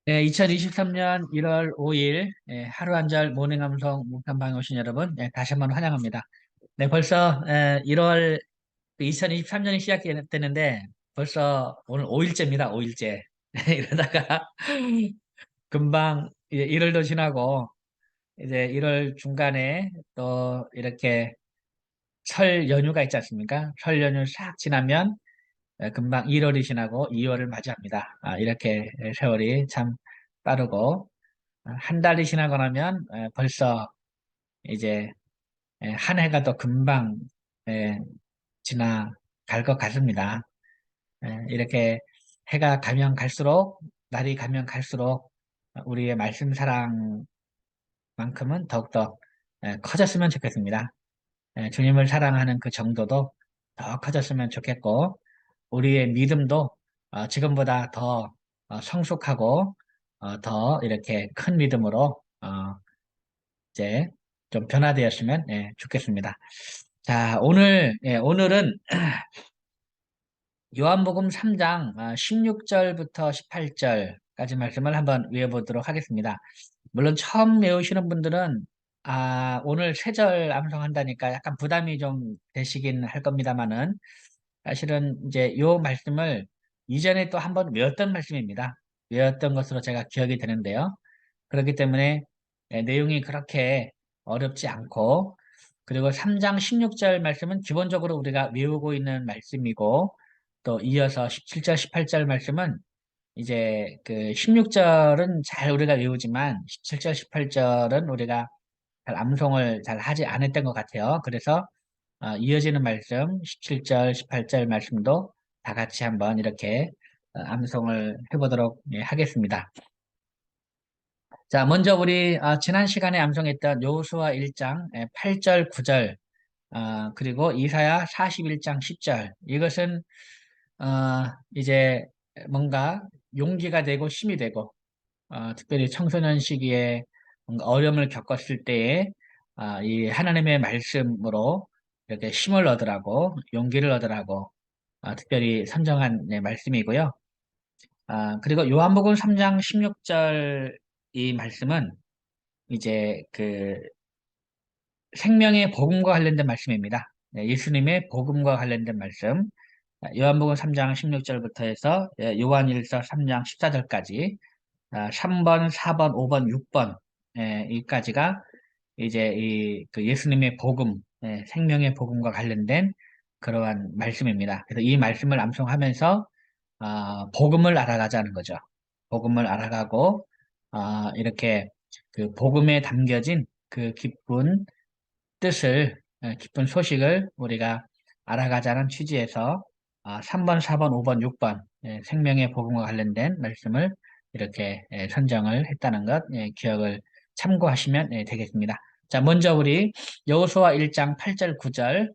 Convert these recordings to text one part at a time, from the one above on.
네, 2023년 1월 5일 하루 한 절 모닝 감성 목탄방에 오신 여러분, 다시 한번 환영합니다. 네, 벌써 1월 2023년이 시작되는데 벌써 오늘 5일째입니다. 5일째. 이러다가 금방 이제 1월도 지나고 이제 1월 중간에 또 이렇게 설 연휴가 있지 않습니까? 설 연휴 싹 지나면 금방 1월이 지나고 2월을 맞이합니다. 이렇게 세월이 참 빠르고 한 달이 지나고 나면 벌써 이제 한 해가 더 금방 에, 지나갈 것 같습니다. 이렇게 해가 가면 갈수록 날이 가면 갈수록 우리의 말씀 사랑만큼은 더욱더 커졌으면 좋겠습니다. 주님을 사랑하는 그 정도도 더 커졌으면 좋겠고 우리의 믿음도 지금보다 더 성숙하고 더 이렇게 큰 믿음으로 이제 좀 변화되었으면 좋겠습니다. 자, 오늘은 요한복음 3장 16절부터 18절까지 말씀을 한번 외워보도록 하겠습니다. 물론 처음 외우시는 분들은 오늘 세 절 암송한다니까 약간 부담이 좀 되시긴 할 겁니다만은 사실은 이제 요 말씀을 이전에 또 한번 외웠던 말씀입니다. 외웠던 것으로 제가 기억이 되는데요. 그렇기 때문에 내용이 그렇게 어렵지 않고 그리고 3장 16절 말씀은 기본적으로 우리가 외우고 있는 말씀이고 또 이어서 17절, 18절 말씀은 이제 그 16절은 잘 우리가 외우지만 17절, 18절은 우리가 잘 암송을 잘 하지 않았던 것 같아요. 그래서 이어지는 말씀 17절, 18절 말씀도 다 같이 한번 이렇게 암송을 해보도록 하겠습니다. 자, 먼저 우리 지난 시간에 암송했던 여호수아 1장 8절, 9절 그리고 이사야 41장 10절 이것은 이제 뭔가 용기가 되고 힘이 되고 특별히 청소년 시기에 뭔가 어려움을 겪었을 때에 이 하나님의 말씀으로 이렇게 힘을 얻으라고 용기를 얻으라고 특별히 선정한 말씀이고요. 그리고 요한복음 3장 16절 이 말씀은 이제 그 생명의 복음과 관련된 말씀입니다. 예수님의 복음과 관련된 말씀. 요한복음 3장 16절부터 해서 요한일서 3장 14절까지 3번, 4번, 5번, 6번 이까지가 이제 그 예수님의 복음, 생명의 복음과 관련된 그러한 말씀입니다. 그래서 이 말씀을 암송하면서 복음을 알아가자는 거죠. 복음을 알아가고 이렇게 그 복음에 담겨진 그 기쁜 뜻을, 기쁜 소식을 우리가 알아가자는 취지에서 3번, 4번, 5번, 6번 생명의 복음과 관련된 말씀을 이렇게 선정을 했다는 것 기억을 참고하시면 되겠습니다. 자, 먼저 우리 여호수아 1장 8절, 9절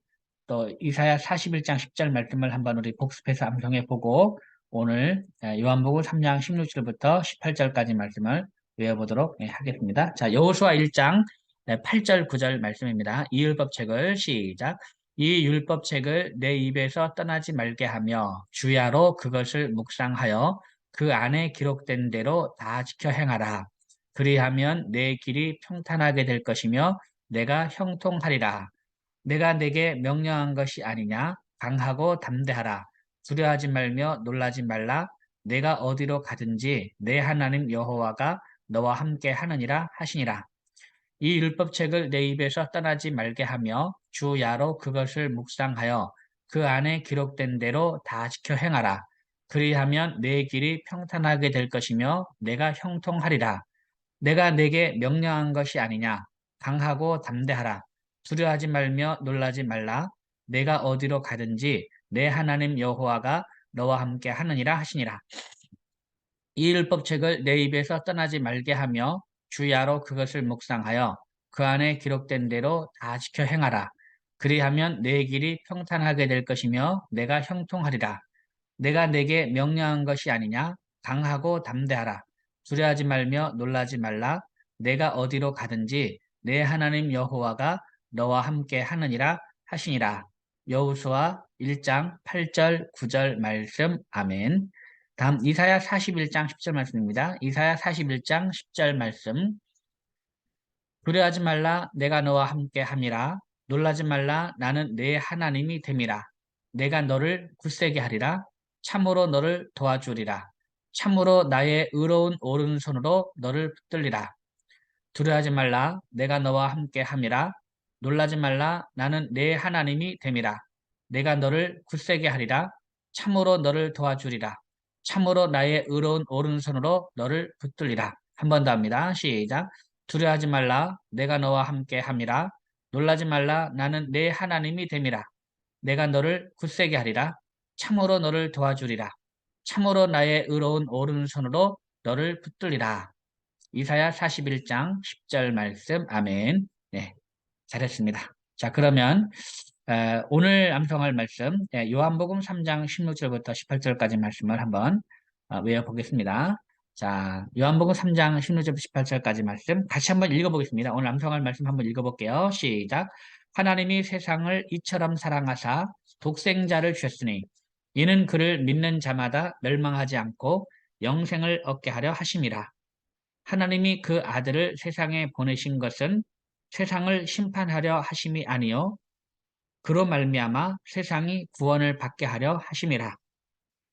또 이사야 41장 10절 말씀을 한번 우리 복습해서 암송해 보고 오늘 요한복음 3장 16절부터 18절까지 말씀을 외워보도록 하겠습니다. 자, 여호수아 1장 8절, 9절 말씀입니다. 이 율법책을 시작. 이 율법책을 내 입에서 떠나지 말게 하며 주야로 그것을 묵상하여 그 안에 기록된 대로 다 지켜 행하라. 그리하면 내 길이 평탄하게 될 것이며 내가 형통하리라. 내가 내게 명령한 것이 아니냐? 강하고 담대하라. 두려워하지 말며 놀라지 말라. 내가 어디로 가든지 내 하나님 여호와가 너와 함께 하느니라 하시니라. 이 율법책을 내 입에서 떠나지 말게 하며 주 야로 그것을 묵상하여 그 안에 기록된 대로 다 지켜 행하라. 그리하면 내 길이 평탄하게 될 것이며 내가 형통하리라. 내가 내게 명령한 것이 아니냐. 강하고 담대하라. 두려워하지 말며 놀라지 말라. 내가 어디로 가든지 내 하나님 여호와가 너와 함께 하느니라 하시니라. 이 율법책을 내 입에서 떠나지 말게 하며 주야로 그것을 묵상하여 그 안에 기록된 대로 다 지켜 행하라. 그리하면 내 길이 평탄하게 될 것이며 내가 형통하리라. 내가 내게 명령한 것이 아니냐? 강하고 담대하라. 두려워하지 말며 놀라지 말라. 내가 어디로 가든지 내 하나님 여호와가 너와 함께 하느니라 하시니라. 여호수아 1장 8절 9절 말씀 아멘. 다음 이사야 41장 10절 말씀입니다. 이사야 41장 10절 말씀. 두려워하지 말라 내가 너와 함께 함이라. 놀라지 말라 나는 내 하나님이 됨이라. 내가 너를 굳세게 하리라. 참으로 너를 도와주리라. 참으로 나의 의로운 오른손으로 너를 붙들리라. 두려워하지 말라 내가 너와 함께 함이라. 놀라지 말라 나는 내 하나님이 됨이라. 내가 너를 굳세게 하리라. 참으로 너를 도와주리라. 참으로 나의 의로운 오른손으로 너를 붙들리라. 한 번 더 합니다. 시작. 두려워하지 말라 내가 너와 함께 함이라. 놀라지 말라 나는 내 하나님이 됨이라. 내가 너를 굳세게 하리라. 참으로 너를 도와주리라. 참으로 나의 의로운 오른손으로 너를 붙들리라. 이사야 41장 10절 말씀. 아멘. 네, 잘했습니다. 자, 그러면 오늘 암송할 말씀 요한복음 3장 16절부터 18절까지 말씀을 한번 외워보겠습니다. 자, 요한복음 3장 16절부터 18절까지 말씀 같이 한번 읽어보겠습니다. 오늘 암송할 말씀 한번 읽어볼게요. 시작. 하나님이 세상을 이처럼 사랑하사 독생자를 주셨으니 이는 그를 믿는 자마다 멸망하지 않고 영생을 얻게 하려 하심이라. 하나님이 그 아들을 세상에 보내신 것은 세상을 심판하려 하심이 아니요 그로 말미암아 세상이 구원을 받게 하려 하심이라.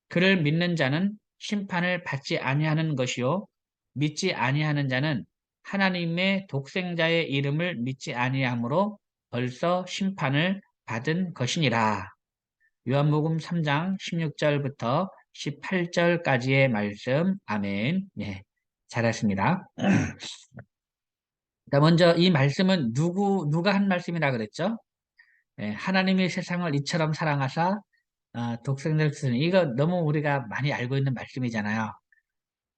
그를 믿는 자는 심판을 받지 아니하는 것이요 믿지 아니하는 자는 하나님의 독생자의 이름을 믿지 아니하므로 벌써 심판을 받은 것이니라. 요한복음 3장 16절부터 18절까지의 말씀. 아멘. 네, 잘했습니다. 자, 먼저 이 말씀은 누가 한 말씀이라 그랬죠? 예, 하나님이 세상을 이처럼 사랑하사 독생자를 주시니 이거 너무 우리가 많이 알고 있는 말씀이잖아요.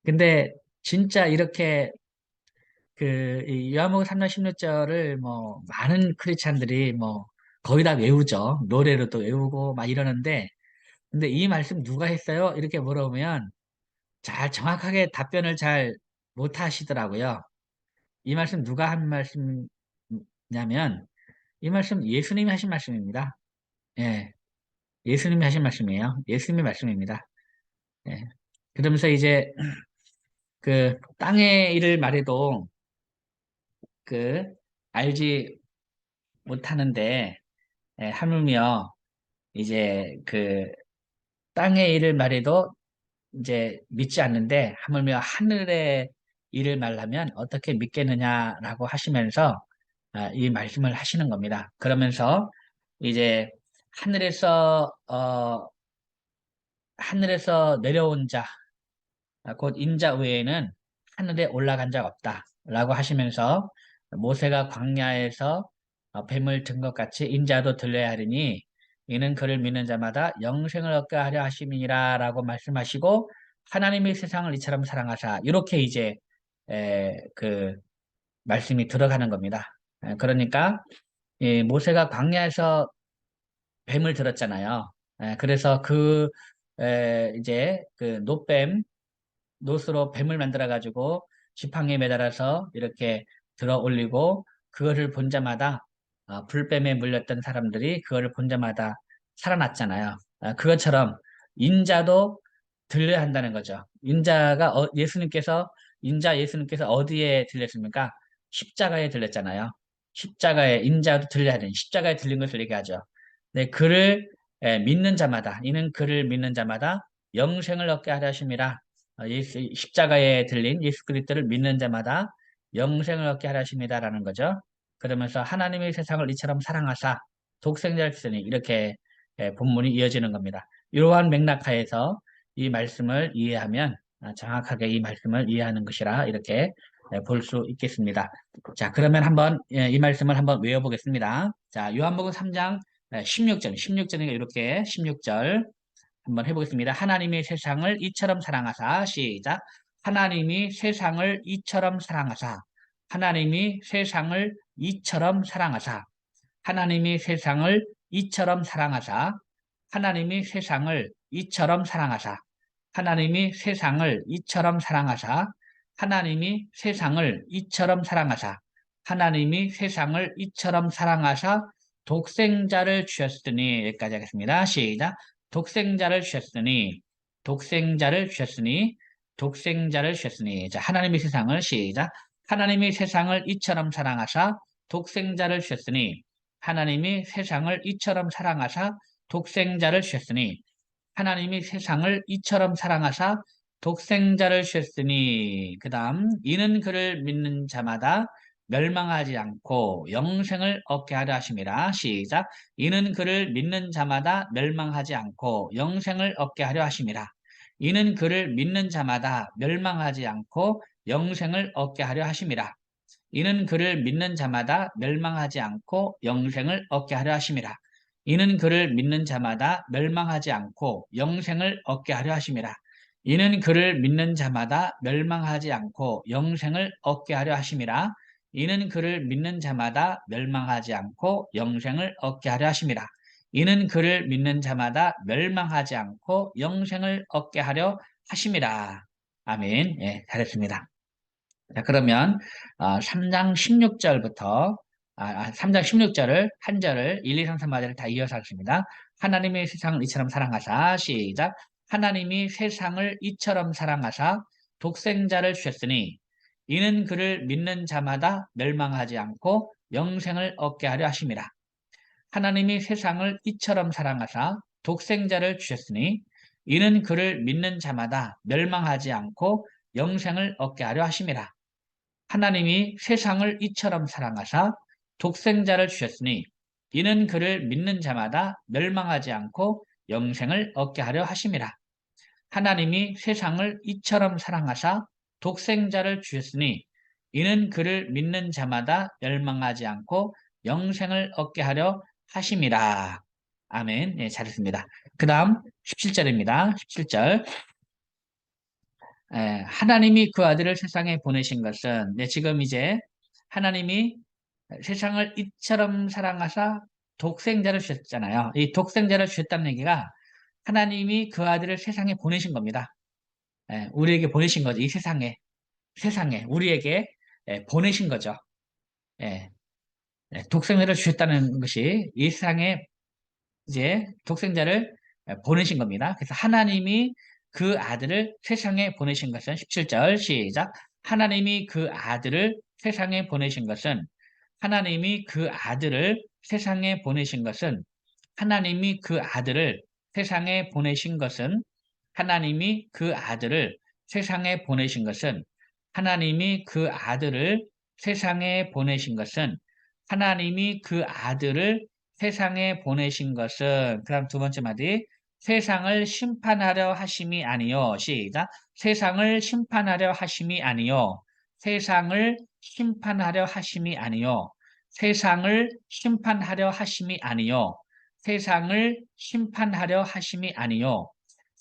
근데 진짜 이렇게 이 요한복음 3장 16절을 뭐 많은 크리스찬들이 뭐 거의 다 외우죠. 노래로도 외우고 막 이러는데 근데 이 말씀 누가 했어요? 이렇게 물어보면 잘 정확하게 답변을 잘 못 하시더라고요. 이 말씀 누가 한 말씀이냐면 이 말씀 예수님이 하신 말씀입니다. 예, 예수님이 하신 말씀이에요. 예수님의 말씀입니다. 예. 그러면서 이제 그 땅의 일을 말해도 그 알지 못하는데 하물며 이제 그 땅의 일을 말해도 이제 믿지 않는데 하물며 하늘의 일을 말하면 어떻게 믿겠느냐라고 하시면서 이 말씀을 하시는 겁니다. 그러면서 이제 하늘에서 하늘에서 내려온 자, 곧 인자 외에는 하늘에 올라간 자 없다라고 하시면서 모세가 광야에서 뱀을 든 것 같이 인자도 들려야 하리니 이는 그를 믿는 자마다 영생을 얻게 하려 하심이니라라고 말씀하시고 하나님이 세상을 이처럼 사랑하사 이렇게 이제 그 말씀이 들어가는 겁니다. 그러니까 이 모세가 광야에서 뱀을 들었잖아요. 그래서 이제 그 노뱀 노스로 뱀을 만들어 가지고 지팡이에 매달아서 이렇게 들어 올리고 그거를 본 자마다 불뱀에 물렸던 사람들이 그거를 본 자마다 살아났잖아요. 그것처럼 인자도 들려야 한다는 거죠. 예수님께서 어디에 들렸습니까? 십자가에 들렸잖아요. 십자가에 인자도 들려야 되는 십자가에 들린 것을 얘기하죠. 네, 믿는 자마다 이는 그를 믿는 자마다 영생을 얻게 하려 하심이라. 십자가에 들린 예수 그리스도를 믿는 자마다 영생을 얻게 하려 하심이다라는 거죠. 그러면서 하나님의 세상을 이처럼 사랑하사 독생자를 주시니 이렇게 본문이 이어지는 겁니다. 이러한 맥락하에서 이 말씀을 이해하면 정확하게 이 말씀을 이해하는 것이라 이렇게 볼 수 있겠습니다. 자, 그러면 한번 이 말씀을 한번 외워보겠습니다. 자, 요한복음 3장 16절이니까 이렇게 16절 한번 해보겠습니다. 하나님이 세상을 이처럼 사랑하사 시작. 하나님이 세상을 이처럼 사랑하사 하나님이 세상을 이처럼 사랑하사 하나님이 세상을 이처럼 사랑하사 하나님이 세상을 이처럼 사랑하사 하나님이 세상을 이처럼 사랑하사 하나님이 세상을 이처럼 사랑하사 하나님이 세상을 이처럼 사랑하사 독생자를 주셨으니 여기까지 하겠습니다. 시작. 독생자를 주셨으니 독생자를 주셨으니 독생자를 주셨으니 자 하나님이 세상을 시작 하나님이 세상을 이처럼 사랑하사 독생자를 주셨으니 하나님이 세상을 이처럼 사랑하사 독생자를 주셨으니 하나님이 세상을 이처럼 사랑하사 독생자를 주셨으니 그 다음 이는 그를 믿는 자마다 멸망하지 않고 영생을 얻게 하려 하심이라 시작 이는 그를 믿는 자마다 멸망하지 않고 영생을 얻게 하려 하심이라 이는 그를 믿는 자마다 멸망하지 않고 영생을 얻게 하려 하심이라 이는 그를 믿는 자마다 멸망하지 않고 영생을 얻게 하려 하심이라. 이는 그를 믿는 자마다 멸망하지 않고 영생을 얻게 하려 하심이라. 이는 그를 믿는 자마다 멸망하지 않고 영생을 얻게 하려 하심이라. 이는 그를 믿는 자마다 멸망하지 않고 영생을 얻게 하려 하심이라. 이는 그를 믿는 자마다 멸망하지 않고 영생을 얻게 하려 하심이라. 아멘. 예, 잘했습니다. 자, 그러면 3장 16절부터 3장 16절을 한 절을 1, 2, 3, 4마디를 다 이어서 하겠습니다. 하나님이 세상을 이처럼 사랑하사 시작 하나님이 세상을 이처럼 사랑하사 독생자를 주셨으니 이는 그를 믿는 자마다 멸망하지 않고 영생을 얻게 하려 하심이라. 하나님이 세상을 이처럼 사랑하사 독생자를 주셨으니 이는 그를 믿는 자마다 멸망하지 않고 영생을 얻게 하려 하심이라. 하나님이 세상을 이처럼 사랑하사 독생자를 주셨으니 이는 그를 믿는 자마다 멸망하지 않고 영생을 얻게 하려 하심이라. 하나님이 세상을 이처럼 사랑하사 독생자를 주셨으니 이는 그를 믿는 자마다 멸망하지 않고 영생을 얻게 하려 하심이라. 아멘. 네, 잘했습니다. 그 다음 17절입니다. 17절. 하나님이 그 아들을 세상에 보내신 것은 지금 이제 하나님이 세상을 이처럼 사랑하사 독생자를 주셨잖아요. 이 독생자를 주셨다는 얘기가 하나님이 그 아들을 세상에 보내신 겁니다. 우리에게 보내신 거죠. 이 세상에 우리에게 보내신 거죠. 예, 독생자를 주셨다는 것이 이 세상에 이제 독생자를 보내신 겁니다. 그래서 하나님이 그 아들을 세상에 보내신 것은 17절 시작 하나님이 그 아들을 세상에 보내신 것은 하나님이 그 아들을 세상에 보내신 것은 하나님이 그 아들을 세상에 보내신 것은 하나님이 그 아들을 세상에 보내신 것은 하나님이 그 아들을 세상에 보내신 것은 하나님이 그 아들을 세상에 보내신 것은 그다음 두 번째 마디 세상을 심판하려 하심이 아니요 시작 세상을 심판하려 하심이 아니요 세상을 심판하려 하심이 아니요 세상을 심판하려 하심이 아니요 세상을 심판하려 하심이 아니요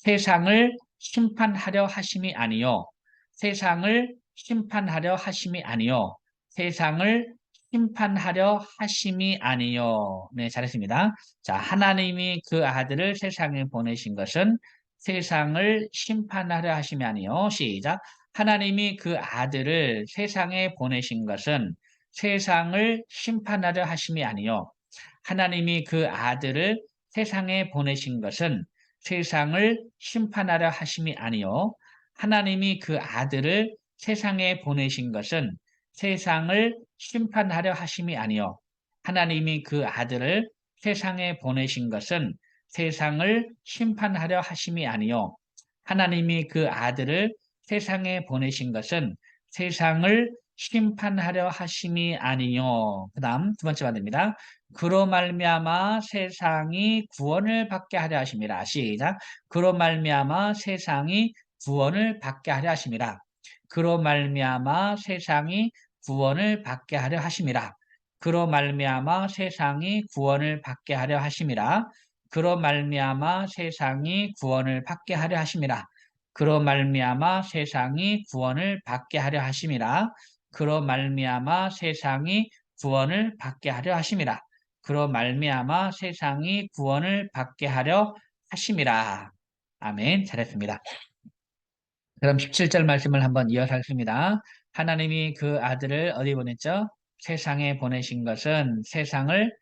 세상을 심판하려 하심이 아니요 세상을 심판하려 하심이 아니요 세상을 심판하려 하심이 아니요. 네, 잘했습니다. 자, 하나님이 그 아들을 세상에 보내신 것은 세상을 심판하려 하심이 아니요. 시작. 하나님이 그 아들을 세상에 보내신 것은 세상을 심판하려 하심이 아니요. 하나님이 그 아들을 세상에 보내신 것은 세상을 심판하려 하심이 아니요. 하나님이 그 아들을 세상에 보내신 것은 세상을 심판하려 하심이 아니요. 하나님이 그 아들을 세상에 보내신 것은 세상을 심판하려 하심이 아니요. 하나님이 그 아들을 세상에 보내신 것은 세상을 심판하려 하심이 아니요. 그 다음 두 번째 말입니다. 그로 말미암아 세상이 구원을 받게 하려 하심이라. 시작. 그로 말미암아 세상이 구원을 받게 하려 하심이라. 그로 말미암아 세상이 구원을 받게 하려 하심이라. 그로 말미암아 세상이 구원을 받게 하려 하심이라. 그로 말미암아 세상이 구원을 받게 하려 하심이라. 그로 말미암아 세상이 구원을 받게 하려 하심이라. 그로 말미암아 세상이 구원을 받게 하려 하심이라. 그로 말미암아 세상이 구원을 받게 하려 하심이라. 아멘. 잘했습니다. 그럼 17절 말씀을 한번 이어서 하겠습니다. 하나님이 그 아들을 어디 보냈죠? 세상에 보내신 것은 세상을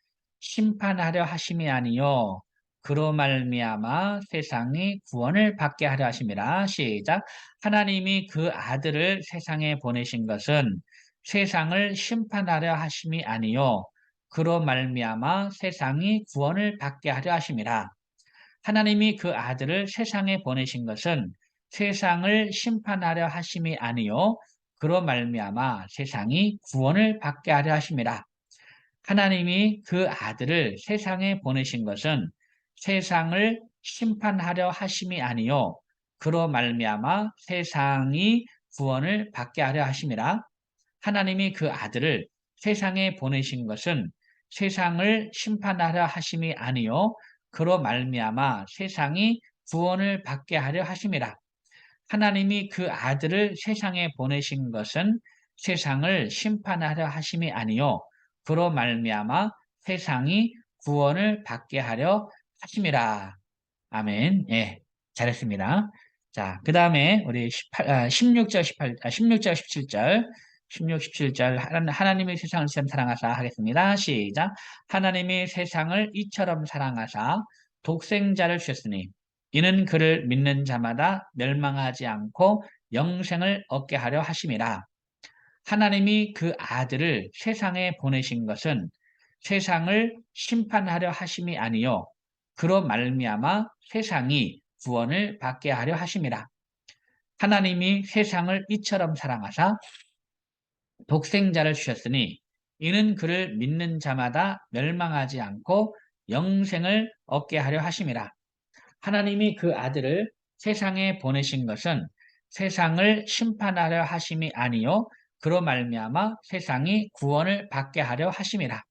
심판하려 하심이 아니요 그로 말미암아 세상이 구원을 받게 하려 하심이라. 시작. 하나님이 그 아들을 세상에 보내신 것은 세상을 심판하려 하심이 아니요 그로 말미암아 세상이 구원을 받게 하려 하심이라. 하나님이 그 아들을 세상에 보내신 것은 세상을 심판하려 하심이 아니요 그로 말미암아 세상이 구원을 받게 하려 하심이라. 하나님이 그 아들을 세상에 보내신 것은 세상을 심판하려 하심이 아니요 그로 말미암아 세상이 구원을 받게 하려 하심이라. 하나님이 그 아들을 세상에 보내신 것은 세상을 심판하려 하심이 아니요 그로 말미암아 세상이 구원을 받게 하려 하심이라. 하나님이 그 아들을 세상에 보내신 것은 세상을 심판하려 하심이 아니요 그로 말미암아 세상이 구원을 받게 하려 하심이라. 아멘. 예, 잘했습니다. 자, 그 다음에 우리 16절, 16절, 17절, 16, 17절 하나님이 세상을 이처럼 사랑하사 하겠습니다. 시작. 하나님이 세상을 이처럼 사랑하사 독생자를 주셨으니 이는 그를 믿는 자마다 멸망하지 않고 영생을 얻게 하려 하심이라. 하나님이 그 아들을 세상에 보내신 것은 세상을 심판하려 하심이 아니요 그로 말미암아 세상이 구원을 받게 하려 하심이라. 하나님이 세상을 이처럼 사랑하사 독생자를 주셨으니 이는 그를 믿는 자마다 멸망하지 않고 영생을 얻게 하려 하심이라. 하나님이 그 아들을 세상에 보내신 것은 세상을 심판하려 하심이 아니요 그로 말미암아 세상이 구원을 받게 하려 하심이라.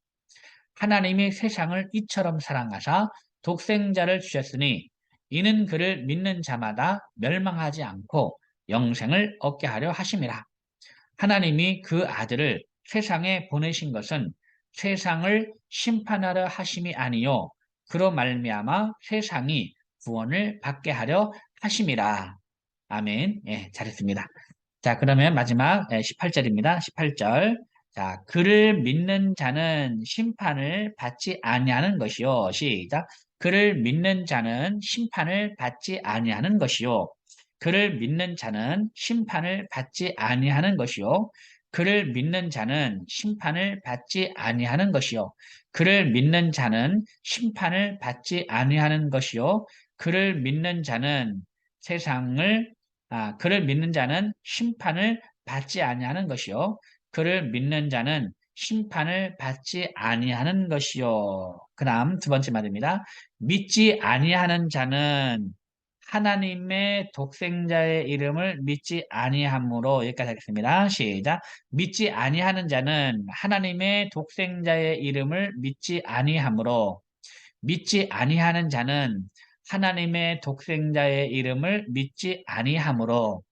하나님이 세상을 이처럼 사랑하사 독생자를 주셨으니 이는 그를 믿는 자마다 멸망하지 않고 영생을 얻게 하려 하심이라. 하나님이 그 아들을 세상에 보내신 것은 세상을 심판하려 하심이 아니요 그로 말미암아 세상이 구원을 받게 하려 하심이라. 아멘. 예, 잘했습니다. 자, 그러면 마지막 18절입니다. 18절. 자, 그를 믿는 자는 심판을 받지 아니하는 것이요. 시작. 그를 믿는 자는 심판을 받지 아니하는 것이요. 그를 믿는 자는 심판을 받지 아니하는 것이요. 그를 믿는 자는 심판을 받지 아니하는 것이요. 그를 믿는 자는 심판을 받지 아니하는 것이요. 그를 믿는 자는 세상을 그를 믿는 자는 심판을 받지 아니하는 것이요. 그를 믿는 자는 심판을 받지 아니하는 것이요. 그다음 두 번째 말입니다. 믿지 아니하는 자는 하나님의 독생자의 이름을 믿지 아니하므로 여기까지 하겠습니다. 시작. 믿지 아니하는 자는 하나님의 독생자의 이름을 믿지 아니하므로 믿지 아니하는 자는 하나님의 독생자의 이름을 믿지 아니하므로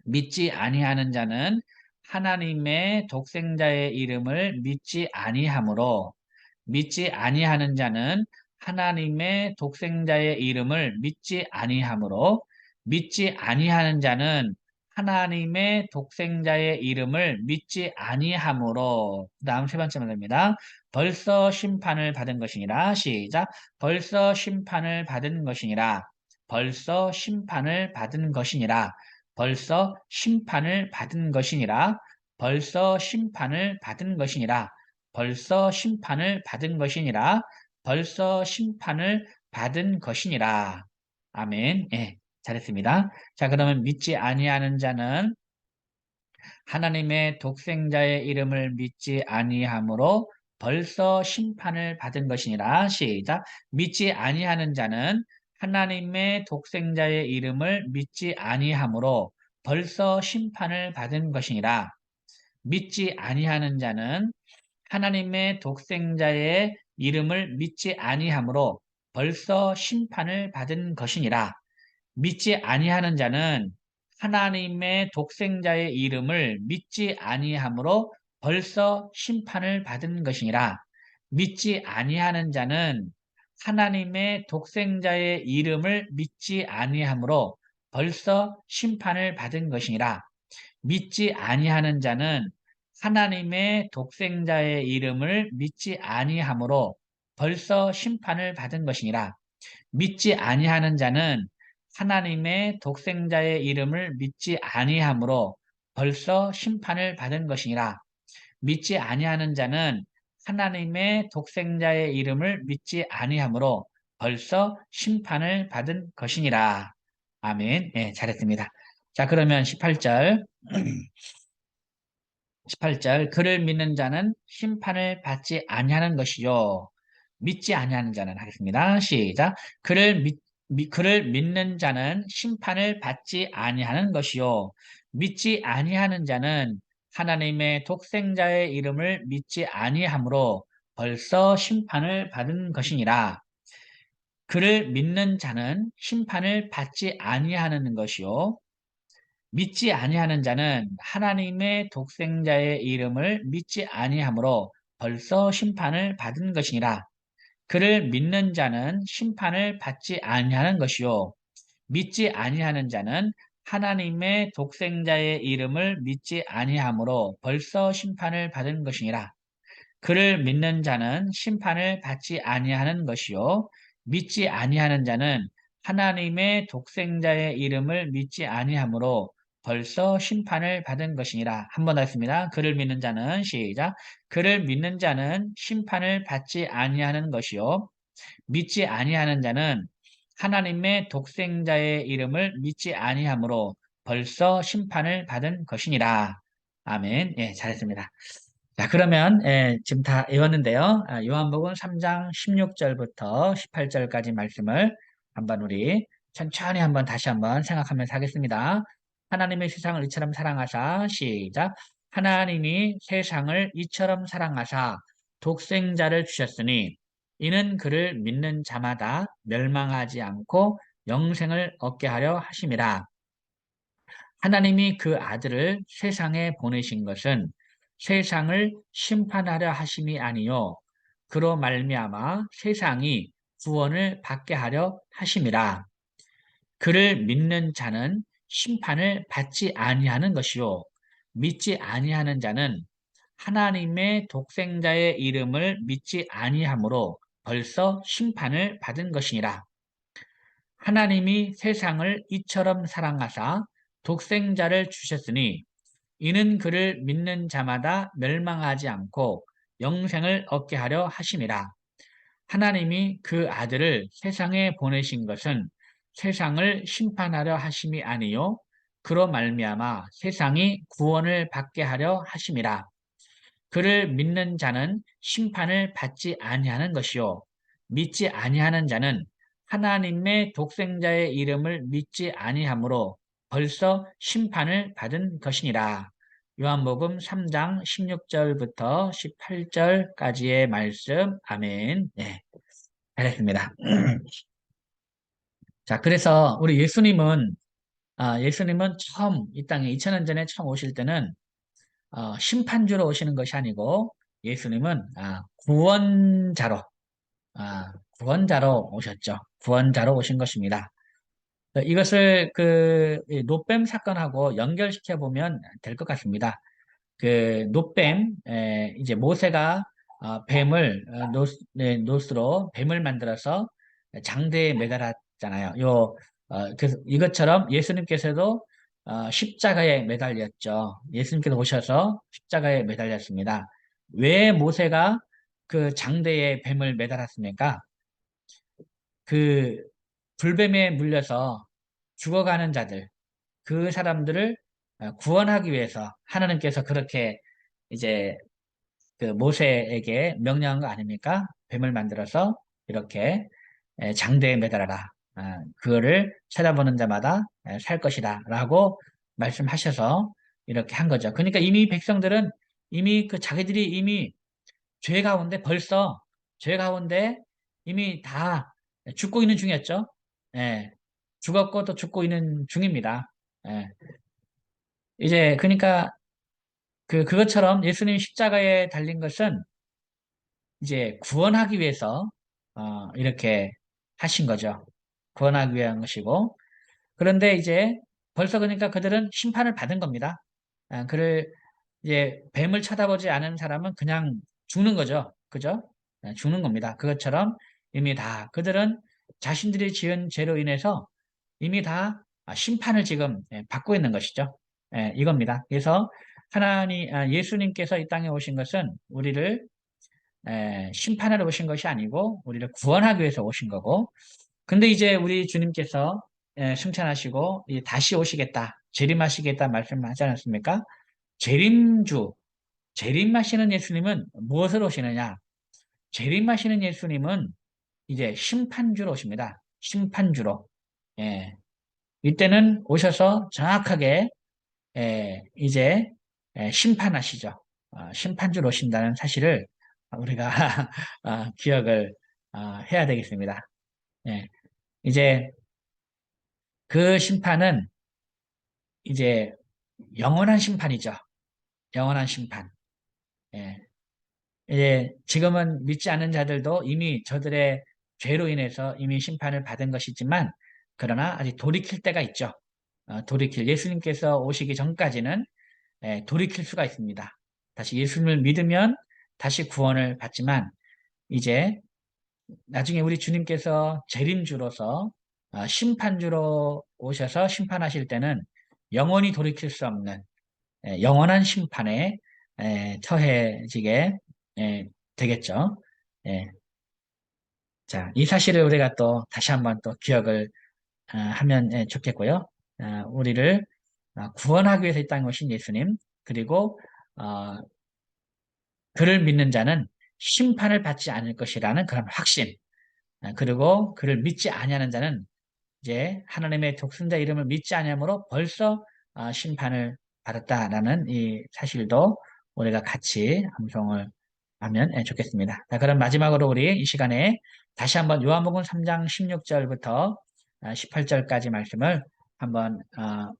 믿지 아니하는 자는 하나님의 독생자의 이름을 믿지 아니하므로 믿지 아니하는 자는 하나님의 독생자의 이름을 믿지 아니하므로 믿지 아니하는 자는 하나님의 독생자의 이름을 믿지 아니하므로 다음 세 번째 말입니다. 벌써 심판을 받은 것이니라. 시작. 벌써 심판을 받은 것이니라. 벌써 심판을 받은 것이니라. 벌써 심판을 받은 것이니라. 벌써 심판을 받은 것이니라. 벌써 심판을 받은 것이니라. 벌써 심판을 받은 것이니라. 아멘. 예, 잘했습니다. 자, 그러면 믿지 아니하는 자는 하나님의 독생자의 이름을 믿지 아니하므로 벌써 심판을 받은 것이니라. 시작. 믿지 아니하는 자는 하나님의 독생자의 이름을 믿지 아니하므로 벌써 심판을 받은 것이니라. 믿지 아니하는 자는 하나님의 독생자의 이름을 믿지 아니하므로 벌써 심판을 받은 것이니라. 믿지 아니하는 자는 하나님의 독생자의 이름을 믿지 아니하므로 벌써 심판을 받은 것이니라. 믿지 아니하는 자는 하나님의 독생자의 이름을 믿지 아니하므로 벌써 심판을 받은 것이니라. 믿지 아니하는 자는 하나님의 독생자의 이름을 믿지 아니하므로 벌써 심판을 받은 것이니라. 믿지 아니하는 자는 하나님의 독생자의 이름을 믿지 아니하므로 벌써 심판을 받은 것이니라. 믿지 아니하는 자는 하나님의 독생자의 이름을 믿지 아니하므로 벌써 심판을 받은 것이니라. 아멘. 예, 잘했습니다. 자, 그러면 18절. 18절 그를 믿는 자는 심판을 받지 아니하는 것이요 믿지 아니하는 자는 하겠습니다. 시작. 그를 믿는 자는 심판을 받지 아니하는 것이요 믿지 아니하는 자는 하나님의 독생자의 이름을 믿지 아니하므로 벌써 심판을 받은 것이니라. 그를 믿는 자는 심판을 받지 아니하는 것이요 믿지 아니하는 자는 하나님의 독생자의 이름을 믿지 아니하므로 벌써 심판을 받은 것이니라. 그를 믿는 자는 심판을 받지 아니하는 것이요 믿지 아니하는 자는 하나님의 독생자의 이름을 믿지 아니하므로 벌써 심판을 받은 것이니라. 그를 믿는 자는 심판을 받지 아니하는 것이요 믿지 아니하는 자는 하나님의 독생자의 이름을 믿지 아니하므로 벌써 심판을 받은 것이니라. 한 번 더 했습니다. 그를 믿는 자는 시작. 그를 믿는 자는 심판을 받지 아니하는 것이요 믿지 아니하는 자는 하나님의 독생자의 이름을 믿지 아니하므로 벌써 심판을 받은 것이니라. 아멘. 예, 잘했습니다. 자, 그러면 지금 다 외웠는데요. 요한복음 3장 16절부터 18절까지 말씀을 한번 우리 천천히 한번 다시 한번 생각하면서 하겠습니다. 하나님의 세상을 이처럼 사랑하사 시작. 하나님이 세상을 이처럼 사랑하사 독생자를 주셨으니 이는 그를 믿는 자마다 멸망하지 않고 영생을 얻게 하려 하심이라. 하나님이 그 아들을 세상에 보내신 것은 세상을 심판하려 하심이 아니요 그로 말미암아 세상이 구원을 받게 하려 하심이라. 그를 믿는 자는 심판을 받지 아니하는 것이요 믿지 아니하는 자는 하나님의 독생자의 이름을 믿지 아니하므로 벌써 심판을 받은 것이니라. 하나님이 세상을 이처럼 사랑하사 독생자를 주셨으니 이는 그를 믿는 자마다 멸망하지 않고 영생을 얻게 하려 하심이라. 하나님이 그 아들을 세상에 보내신 것은 세상을 심판하려 하심이 아니요 그로 말미암아 세상이 구원을 받게 하려 하심이라. 그를 믿는 자는 심판을 받지 아니하는 것이요 믿지 아니하는 자는 하나님의 독생자의 이름을 믿지 아니하므로 벌써 심판을 받은 것이니라. 요한복음 3장 16절부터 18절까지의 말씀. 아멘. 네, 잘했습니다. 자, 그래서 우리 예수님은 처음 이 땅에 2000년 전에 처음 오실 때는 심판주로 오시는 것이 아니고 예수님은 구원자로 구원자로 오셨죠. 구원자로 오신 것입니다. 이것을 이 노뱀 사건하고 연결시켜 보면 될 것 같습니다. 그 노뱀 이제 모세가 뱀을 노스로 뱀을 만들어서 장대에 매달았잖아요. 그래서 이것처럼 예수님께서도 십자가에 매달렸죠. 예수님께서 오셔서 십자가에 매달렸습니다. 왜 모세가 그 장대에 뱀을 매달았습니까? 그 불뱀에 물려서 죽어가는 자들, 그 사람들을 구원하기 위해서 하나님께서 그렇게 이제 그 모세에게 명령한 거 아닙니까? 뱀을 만들어서 이렇게 장대에 매달아라. 그거를 찾아보는 자마다 살 것이다. 라고 말씀하셔서 이렇게 한 거죠. 그러니까 이미 백성들은 이미 자기들이 이미 죄 가운데 벌써 죄 가운데 이미 다 죽고 있는 중이었죠. 예, 죽었고 또 죽고 있는 중입니다. 예, 이제 그러니까 그것처럼 예수님 십자가에 달린 것은 이제 구원하기 위해서 이렇게 하신 거죠. 구원하기 위한 것이고 그런데 이제 벌써 그러니까 그들은 심판을 받은 겁니다. 그를 이제 뱀을 쳐다보지 않은 사람은 그냥 죽는 거죠. 그죠? 죽는 겁니다. 그것처럼 이미 다 그들은 자신들이 지은 죄로 인해서 이미 다 심판을 지금 받고 있는 것이죠. 이겁니다. 그래서 예수님께서 이 땅에 오신 것은 우리를 심판하러 오신 것이 아니고 우리를 구원하기 위해서 오신 거고, 근데 이제 우리 주님께서 승천하시고 다시 오시겠다, 재림하시겠다 말씀하지 않았습니까? 재림주, 재림하시는 예수님은 무엇을 오시느냐? 재림하시는 예수님은 이제 심판주로 오십니다. 심판주로. 예. 이때는 오셔서 정확하게 이제 심판하시죠. 심판주로 오신다는 사실을 우리가 기억을 해야 되겠습니다. 예. 이제 그 심판은 이제 영원한 심판이죠. 영원한 심판. 예. 이제 지금은 믿지 않는 자들도 이미 저들의 죄로 인해서 이미 심판을 받은 것이지만, 그러나 아직 돌이킬 때가 있죠. 예수님께서 오시기 전까지는 돌이킬 수가 있습니다. 다시 예수님을 믿으면 다시 구원을 받지만, 이제 나중에 우리 주님께서 재림주로서 심판주로 오셔서 심판하실 때는 영원히 돌이킬 수 없는 영원한 심판에 처해지게 되겠죠. 예. 자, 이 사실을 우리가 또 다시 한번 또 기억을 하면 좋겠고요. 우리를 구원하기 위해서 이 땅에 오신 예수님, 그리고 어, 그를 믿는 자는 심판을 받지 않을 것이라는 그런 확신, 그리고 그를 믿지 아니하는 자는 이제 하나님의 독생자 이름을 믿지 아니함으로 벌써 심판을 받았다라는 이 사실도 우리가 같이 암송을 하면 좋겠습니다. 자, 그럼 마지막으로 우리 이 시간에 다시 한번 요한복음 3장 16절부터 18절까지 말씀을 한번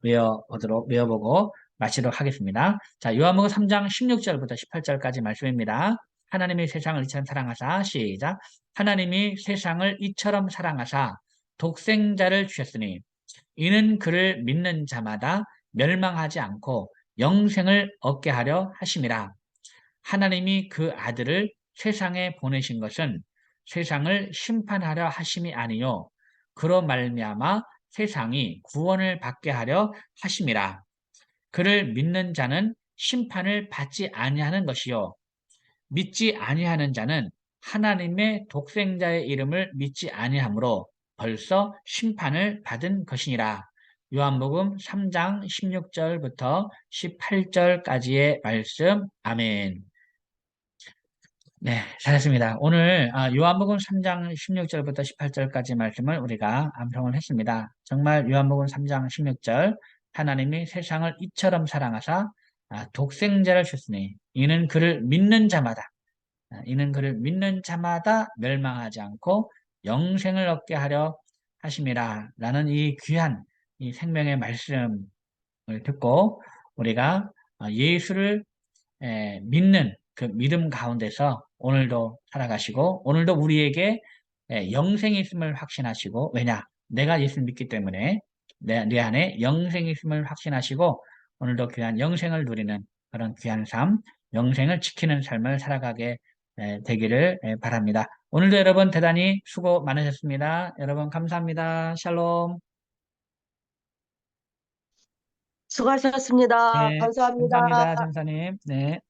외워보고 마치도록 하겠습니다. 자, 요한복음 3장 16절부터 18절까지 말씀입니다. 하나님이 세상을 이처럼 사랑하사, 시작. 하나님이 세상을 이처럼 사랑하사 독생자를 주셨으니 이는 그를 믿는 자마다 멸망하지 않고 영생을 얻게 하려 하심이라. 하나님이 그 아들을 세상에 보내신 것은 세상을 심판하려 하심이 아니요 그로 말미암아 세상이 구원을 받게 하려 하심이라. 그를 믿는 자는 심판을 받지 아니하는 것이요 믿지 아니하는 자는 하나님의 독생자의 이름을 믿지 아니하므로 벌써 심판을 받은 것이니라. 요한복음 3장 16절부터 18절까지의 말씀. 아멘. 네, 잘했습니다. 오늘 요한복음 3장 16절부터 18절까지 말씀을 우리가 암송을 했습니다. 정말 요한복음 3장 16절, 하나님이 세상을 이처럼 사랑하사 독생자를 주셨으니 이는 그를 믿는 자마다 멸망하지 않고 영생을 얻게 하려 하심이라 라는 이 귀한 이 생명의 말씀을 듣고 우리가 예수를 믿는 그 믿음 가운데서 오늘도 살아가시고 오늘도 우리에게 영생이 있음을 확신하시고, 왜냐? 내가 예수를 믿기 때문에 내 안에 영생이 있음을 확신하시고 오늘도 귀한 영생을 누리는 그런 귀한 삶, 영생을 지키는 삶을 살아가게 되기를 바랍니다. 오늘도 여러분 대단히 수고 많으셨습니다. 여러분 감사합니다. 샬롬. 수고하셨습니다. 네, 감사합니다. 감사합니다, 전사님. 네.